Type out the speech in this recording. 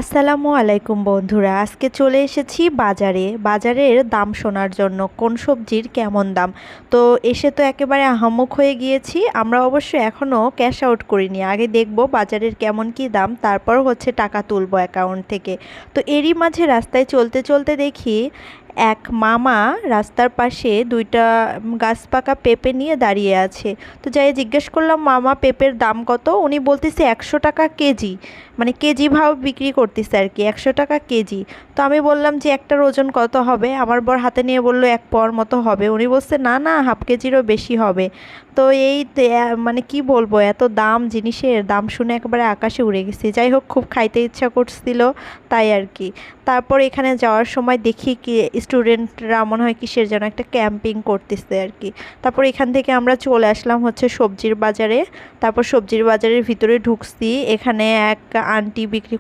আসসালামু আলাইকুম বন্ধুরা, আজকে চলে এসেছি বাজারের দাম শোনার জন্য কোন সবজির কেমন দাম। তো এসে তো একেবারে আহাম্মক হয়ে গিয়েছি। আমরা অবশ্য এখনও ক্যাশ আউট করিনি, আগে দেখব বাজারের কেমন কি দাম, তারপর হচ্ছে টাকা তুলবো অ্যাকাউন্ট থেকে। তো এরই মাঝে রাস্তায় চলতে চলতে দেখি এক মামা রাস্তার পাশে দুইটা গাছ পাকা পেঁপে নিয়ে দাঁড়িয়ে আছে। তো যাই জিজ্ঞেস করলাম, মামা পেঁপের দাম কত? উনি বলতেছে 100 টাকা কেজি, মানে কেজি ভাव বিক্রি করতেছে আর কি, 100 টাকা কেজি। তো আমি বললাম যে একটার ওজন কত হবে? আমার বর হাতে নিয়ে বলল 1 পোয়ার মতো হবে। উনি বলছে না না, হাফ কেজিরও বেশি হবে। তো মানে কি বলবো, এত দাম, জিনিসের দাম শুনে একেবারে আকাশে উড়ে গেছি। যাই হোক, খুব খাইতে ইচ্ছা করছিল, তাই আর কি। তারপর এখানে যাওয়ার সময় দেখি কি স্টুডেন্টরা মনে হয় কিসের যেন একটা ক্যাম্পিং করতেছে আর কি। তারপর এখান থেকে আমরা চলে আসলাম হচ্ছে সবজির বাজারে। তারপর সবজির বাজারের ভিতরে ঢুকছি, এখানে এক আন্টি বিক্রি